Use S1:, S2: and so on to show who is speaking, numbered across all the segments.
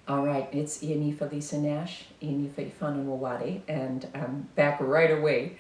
S1: All right, it's Ianifa Lisa Nash, Ianifa Ifananwawade, and I'm back right away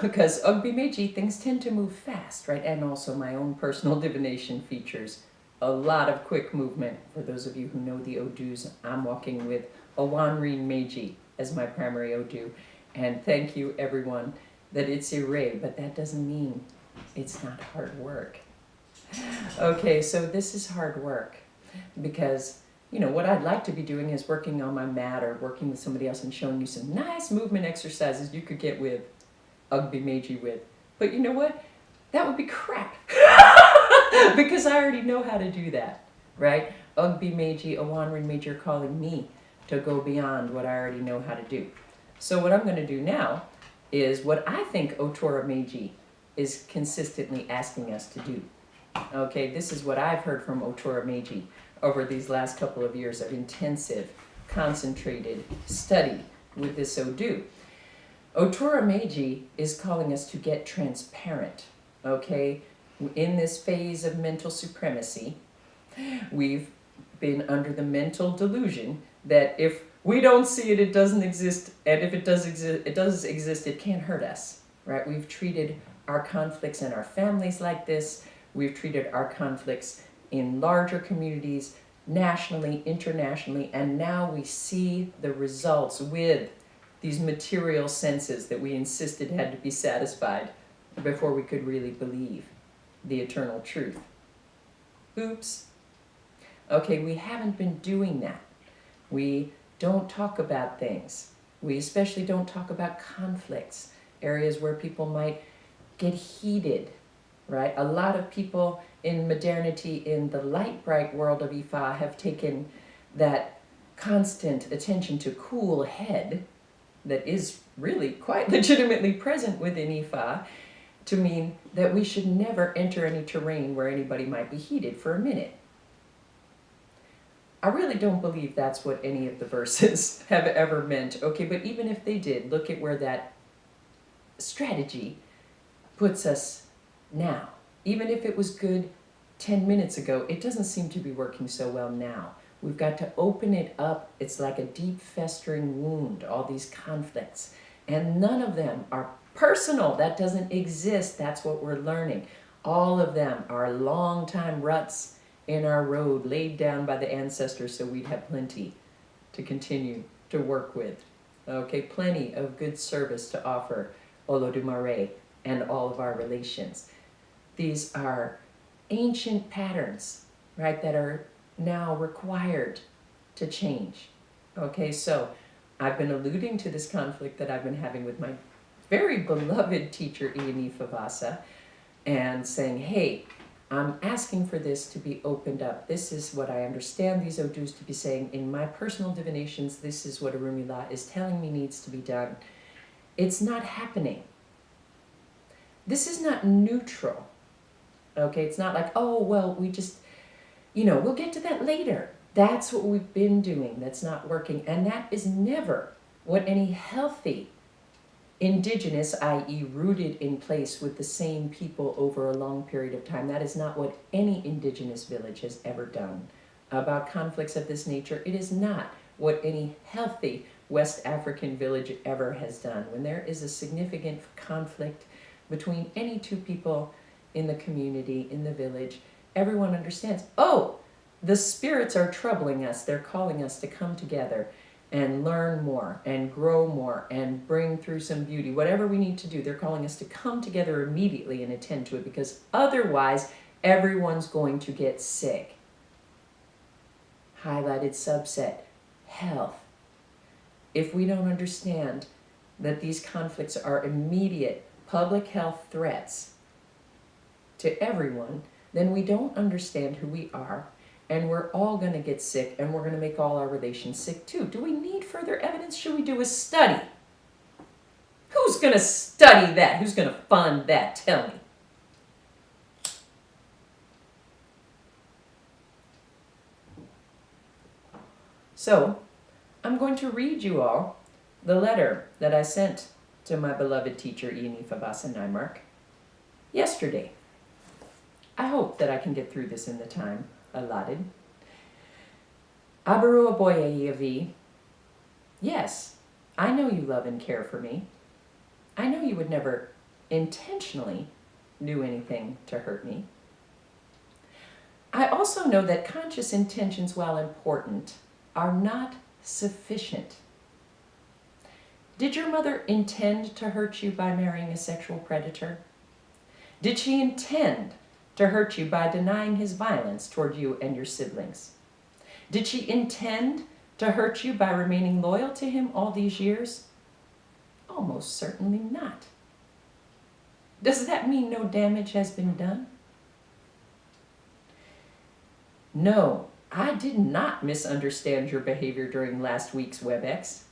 S1: because Ogbe Meji, things tend to move fast, right? And also my own personal divination features a lot of quick movement. For those of you who know the Odus, I'm walking with Ogbe Meji as my primary Odu. And thank you, everyone, that it's Ire, but that doesn't mean it's not hard work. Okay, so this is hard work because what I'd like to be doing is working on my mat or working with somebody else and showing you some nice movement exercises you could get with Ogbe Meji with. But you know what? That would be crap because I already know how to do that, right? Ogbe Meji, Owanrin Meji are calling me to go beyond what I already know how to do. So what I'm going to do now is what I think Otora Meiji is consistently asking us to do. Okay, this is what I've heard from Otora Meiji over these last couple of years of intensive, concentrated study with this Odu. Otora Meiji is calling us to get transparent, okay? In this phase of mental supremacy, we've been under the mental delusion that if we don't see it, it doesn't exist, and if it does exist, it can't hurt us, right? We've treated our conflicts in our families like this. We've treated our conflicts in larger communities, nationally, internationally, and now we see the results with these material senses that we insisted had to be satisfied before we could really believe the eternal truth. Oops. Okay, we haven't been doing that. We don't talk about things. We especially don't talk about conflicts, areas where people might get heated, right? A lot of people in modernity, in the light, bright world of Ifa, have taken that constant attention to cool head that is really quite legitimately present within Ifa to mean that we should never enter any terrain where anybody might be heated for a minute. I really don't believe that's what any of the verses have ever meant. Okay, but even if they did, look at where that strategy puts us now. Even if it was good 10 minutes ago, it doesn't seem to be working so well now. We've got to open it up. It's like a deep festering wound, all these conflicts. And none of them are personal. That doesn't exist. That's what we're learning. All of them are long-time ruts in our road laid down by the ancestors so we'd have plenty to continue to work with. Okay, plenty of good service to offer Olodumare and all of our relations. These are ancient patterns, right, that are now required to change. Okay, so I've been alluding to this conflict that I've been having with my very beloved teacher, Ianifa Vasa, and saying, hey, I'm asking for this to be opened up. This is what I understand these Odus to be saying. In my personal divinations, this is what Arumila is telling me needs to be done. It's not happening. This is not neutral. Okay, it's not like, oh, well, we just, we'll get to that later. That's what we've been doing that's not working. And that is never what any healthy indigenous, i.e. rooted in place with the same people over a long period of time, that is not what any indigenous village has ever done about conflicts of this nature. It is not what any healthy West African village ever has done. When there is a significant conflict between any two people in the community, in the village, everyone understands, oh, the spirits are troubling us. They're calling us to come together and learn more and grow more and bring through some beauty. Whatever we need to do, they're calling us to come together immediately and attend to it, because otherwise everyone's going to get sick. Highlighted subset, health. If we don't understand that these conflicts are immediate public health threats to everyone, then we don't understand who we are, and we're all going to get sick, and we're going to make all our relations sick too. Do we need further evidence? Should we do a study? Who's going to study that? Who's going to fund that? Tell me. So, I'm going to read you all the letter that I sent to my beloved teacher, Ianifa Vasa Naimark, yesterday. I hope that I can get through this in the time allotted. Abaru Aboye Yavi, yes, I know you love and care for me. I know you would never intentionally do anything to hurt me. I also know that conscious intentions, while important, are not sufficient. Did your mother intend to hurt you by marrying a sexual predator? Did she intend to hurt you by denying his violence toward you and your siblings? Did she intend to hurt you by remaining loyal to him all these years? Almost certainly not. Does that mean no damage has been done? No, I did not misunderstand your behavior during last week's WebEx,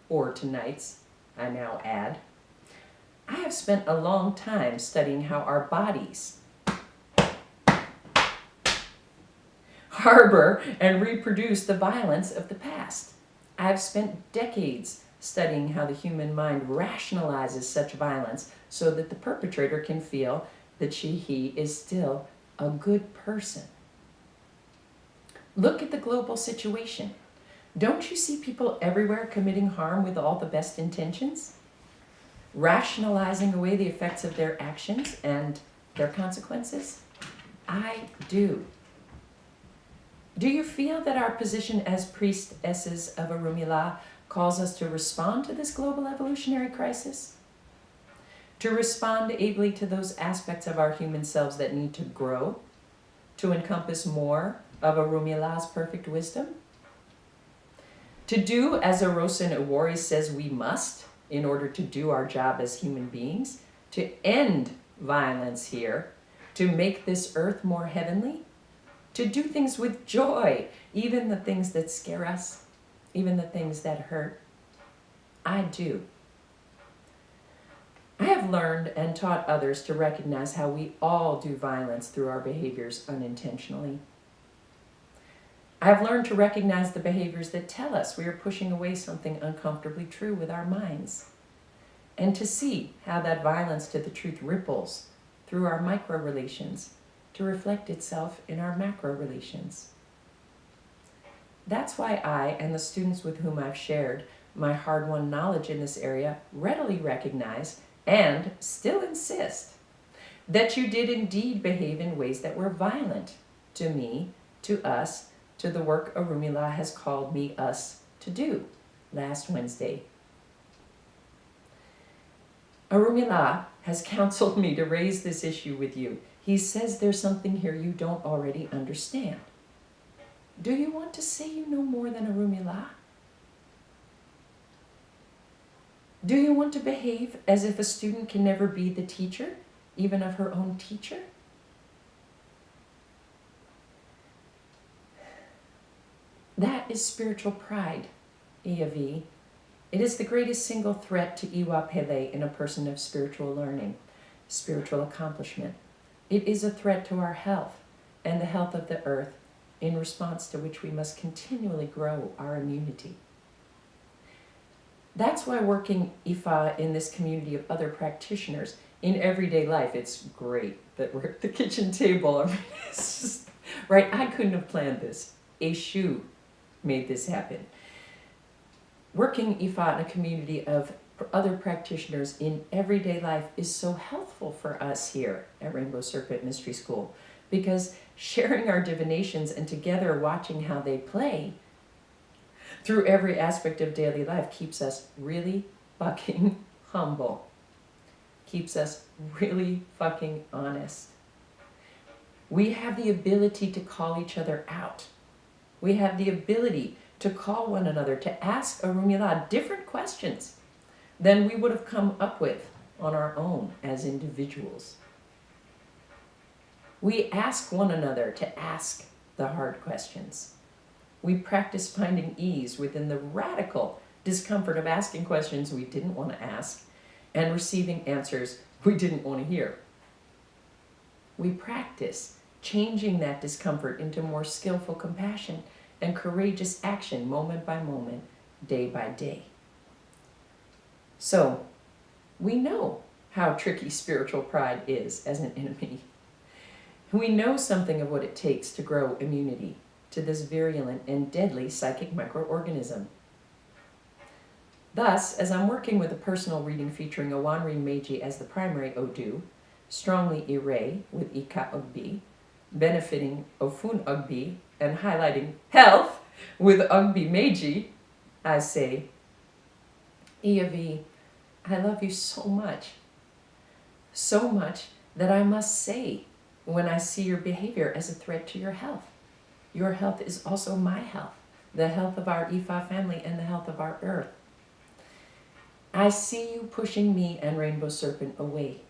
S1: or tonight's, I now add. I have spent a long time studying how our bodies harbor and reproduce the violence of the past. I have spent decades studying how the human mind rationalizes such violence so that the perpetrator can feel that he is still a good person. Look at the global situation. Don't you see people everywhere committing harm with all the best intentions? Rationalizing away the effects of their actions and their consequences? I do. Do you feel that our position as priestesses of Orunmila calls us to respond to this global evolutionary crisis? To respond ably to those aspects of our human selves that need to grow, to encompass more of Orunmila's perfect wisdom? To do as Arosin Iwari says we must in order to do our job as human beings, to end violence here, to make this earth more heavenly, to do things with joy, even the things that scare us, even the things that hurt. I do. I have learned and taught others to recognize how we all do violence through our behaviors unintentionally. I have learned to recognize the behaviors that tell us we are pushing away something uncomfortably true with our minds, and to see how that violence to the truth ripples through our micro-relations to reflect itself in our macro-relations. That's why I and the students with whom I've shared my hard-won knowledge in this area readily recognize and still insist that you did indeed behave in ways that were violent to me, to us, to the work Orunmila has called me, us, to do last Wednesday. Orunmila has counseled me to raise this issue with you. He says there's something here you don't already understand. Do you want to say you know more than Orunmila? Do you want to behave as if a student can never be the teacher, even of her own teacher? That is spiritual pride, Iavi. It is the greatest single threat to Iwa Pele in a person of spiritual learning, spiritual accomplishment. It is a threat to our health and the health of the earth, in response to which we must continually grow our immunity. That's why working Ifa in this community of other practitioners in everyday life, it's great that we're at the kitchen table. I mean, it's just, right? I couldn't have planned this. Eshu made this happen. Working Ifa in a community of other practitioners in everyday life is so helpful for us here at Rainbow Serpent Mystery School, because sharing our divinations and together watching how they play through every aspect of daily life keeps us really fucking humble, keeps us really fucking honest. We have the ability to call each other out. We have the ability to call one another, to ask Orunmila different questions than we would have come up with on our own as individuals. We ask one another to ask the hard questions. We practice finding ease within the radical discomfort of asking questions we didn't want to ask and receiving answers we didn't want to hear. We practice changing that discomfort into more skillful compassion and courageous action moment by moment, day by day. So, we know how tricky spiritual pride is as an enemy. We know something of what it takes to grow immunity, to this virulent and deadly psychic microorganism. Thus, as I'm working with a personal reading featuring Ogbe Meji as the primary Odu, strongly Ire with Ika Ogbe, benefiting Ofun Ogbe, and highlighting health with Ogbe Meji, I say, Iavi, I love you so much that I must say, when I see your behavior as a threat to your health is also my health, the health of our Ifa family and the health of our earth. I see you pushing me and Rainbow Serpent away,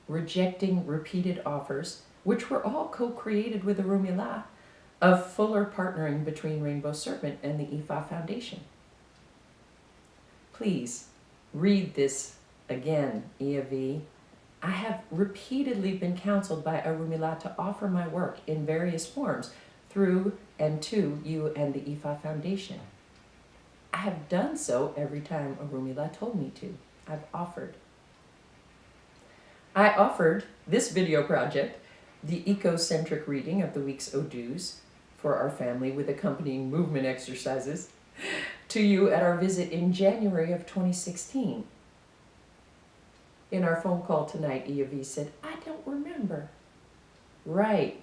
S1: rejecting repeated offers, which were all co-created with the Rumila, of fuller partnering between Rainbow Serpent and the Ifa Foundation. Please read this again, Iavi. I have repeatedly been counseled by Arumila to offer my work in various forms through and to you and the Ifa Foundation. I have done so every time Arumila told me to. I've offered. I offered this video project, the ecocentric reading of the week's Odus for our family with accompanying movement exercises, to you at our visit in January of 2016. In our phone call tonight, Iavi said, I don't remember. Right.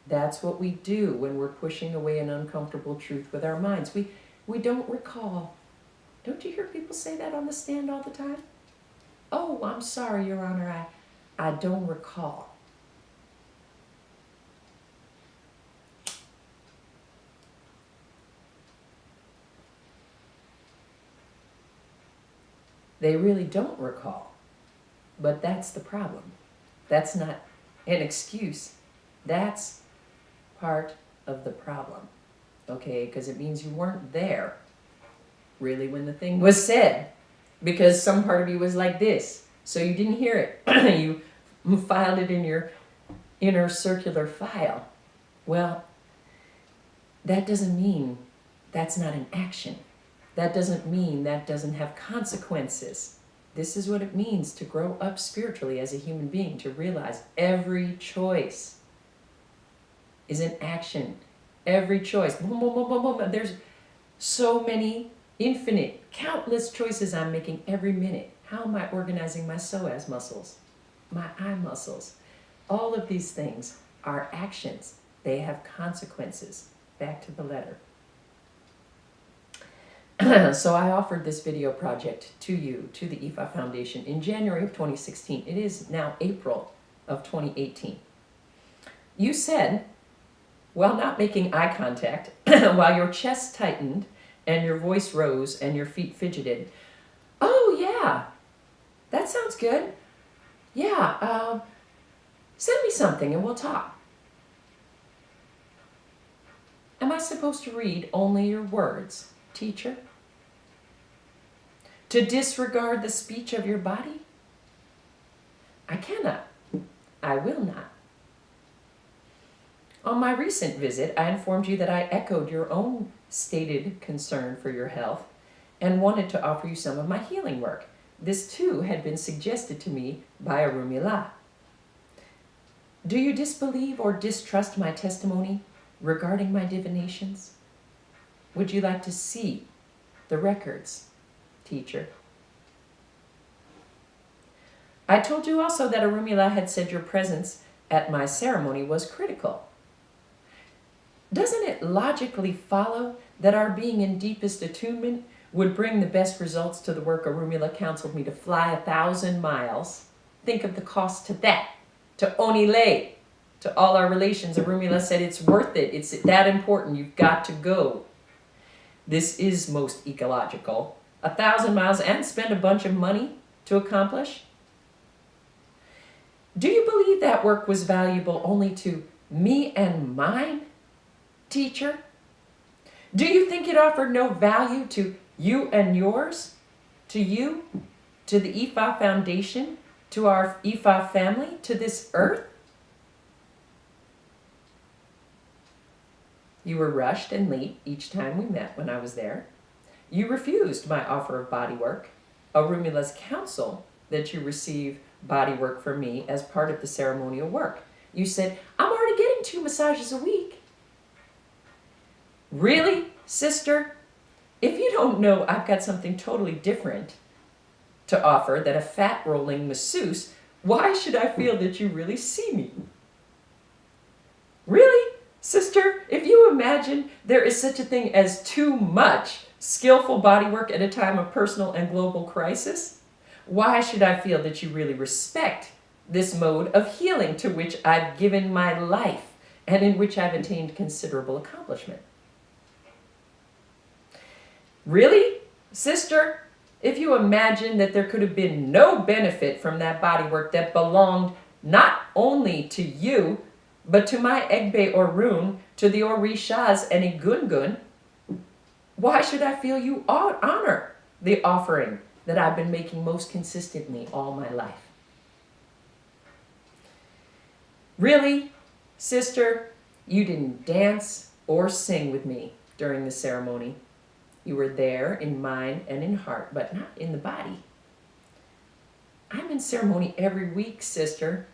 S1: That's what we do when we're pushing away an uncomfortable truth with our minds. We don't recall. Don't you hear people say that on the stand all the time? Oh, I'm sorry, Your Honor, I don't recall. They really don't recall. But that's the problem. That's not an excuse. That's part of the problem. Okay, because it means you weren't there really when the thing was said, because some part of you was like this, so you didn't hear it. You filed it in your inner circular file. Well, that doesn't mean that's not an action. That doesn't mean that doesn't have consequences. This is what it means to grow up spiritually as a human being, to realize every choice is an action. Every choice. Boom, boom, boom, boom, boom. There's so many, infinite, countless choices I'm making every minute. How am I organizing my psoas muscles, my eye muscles? All of these things are actions. They have consequences. Back to the letter. So I offered this video project to you, to the Ifa Foundation, in January of 2016. It is now April of 2018. You said, while not making eye contact, while your chest tightened and your voice rose and your feet fidgeted, oh yeah, that sounds good. Yeah, send me something and we'll talk. Am I supposed to read only your words, teacher? To disregard the speech of your body? I cannot. I will not. On my recent visit, I informed you that I echoed your own stated concern for your health and wanted to offer you some of my healing work. This too had been suggested to me by Arumila. Do you disbelieve or distrust my testimony regarding my divinations? Would you like to see the records, teacher? I told you also that Arumila had said your presence at my ceremony was critical. Doesn't it logically follow that our being in deepest attunement would bring the best results to the work Arumila counseled me to fly 1,000 miles? Think of the cost to that, to Onile, to all our relations. Arumila said it's worth it. It's that important. You've got to go. This is most ecological. 1,000 miles and spend a bunch of money to accomplish? Do you believe that work was valuable only to me and mine, teacher? Do you think it offered no value to you and yours? To you? To the Ifa Foundation? To our Ifa family? To this earth? You were rushed and late each time we met when I was there. You refused my offer of body work, Arumila's counsel that you receive body work from me as part of the ceremonial work. You said, I'm already getting 2 massages a week. Really, sister? If you don't know, I've got something totally different to offer than a fat rolling masseuse, why should I feel that you really see me? Really, sister? If you imagine there is such a thing as too much skillful bodywork at a time of personal and global crisis, why should I feel that you really respect this mode of healing to which I've given my life and in which I've attained considerable accomplishment? Really, sister? If you imagine that there could have been no benefit from that bodywork that belonged not only to you, but to my Egbe or Rune, to the Orishas and Igungun, why should I feel you honor the offering that I've been making most consistently all my life? Really, sister, you didn't dance or sing with me during the ceremony. You were there in mind and in heart, but not in the body. I'm in ceremony every week, sister.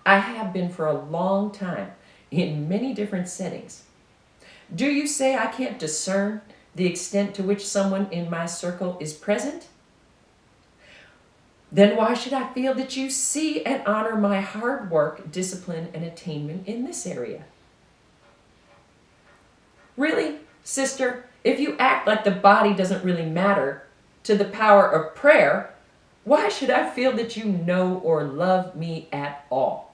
S1: I have been for a long time, in many different settings. Do you say I can't discern the extent to which someone in my circle is present? Then why should I feel that you see and honor my hard work, discipline, and attainment in this area? Really, sister, if you act like the body doesn't really matter to the power of prayer, why should I feel that you know or love me at all?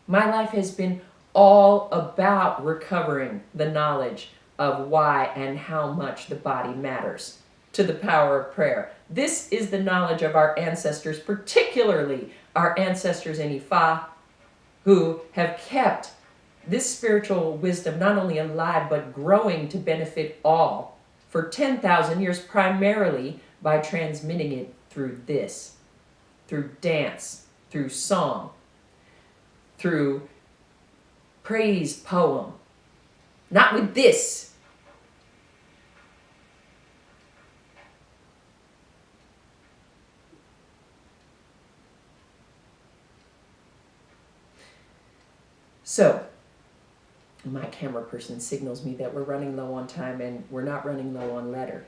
S1: My life has been all about recovering the knowledge of why and how much the body matters to the power of prayer. This is the knowledge of our ancestors, particularly our ancestors in Ifa, who have kept this spiritual wisdom not only alive but growing to benefit all for 10,000 years, primarily by transmitting it through this, through dance, through song, through praise poem. Not with this. So, my camera person signals me that we're running low on time and we're not running low on letter.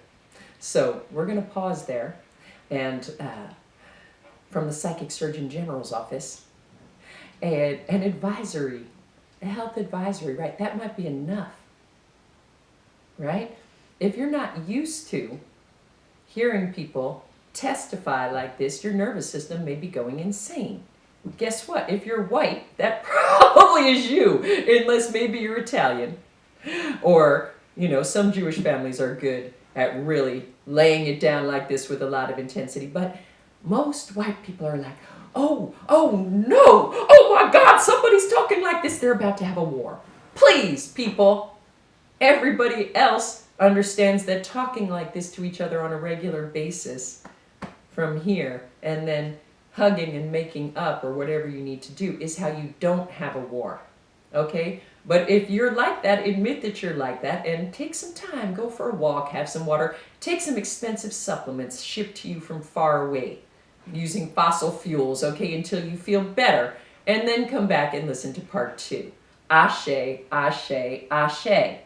S1: So we're going to pause there, and from the Psychic Surgeon General's office, and an advisory, a health advisory, right? That might be enough, right? If you're not used to hearing people testify like this, your nervous system may be going insane. Guess what? If you're white, that probably is you, unless maybe you're Italian. Or, you know, some Jewish families are good at really laying it down like this with a lot of intensity. But most white people are like, oh no, oh my God, somebody's talking like this. They're about to have a war. Please, people. Everybody else understands that talking like this to each other on a regular basis from here and then hugging and making up or whatever you need to do is how you don't have a war, okay? But if you're like that, admit that you're like that and take some time, go for a walk, have some water, take some expensive supplements shipped to you from far away using fossil fuels, okay, until you feel better, and then come back and listen to part 2. Ashe, ashe, ashe.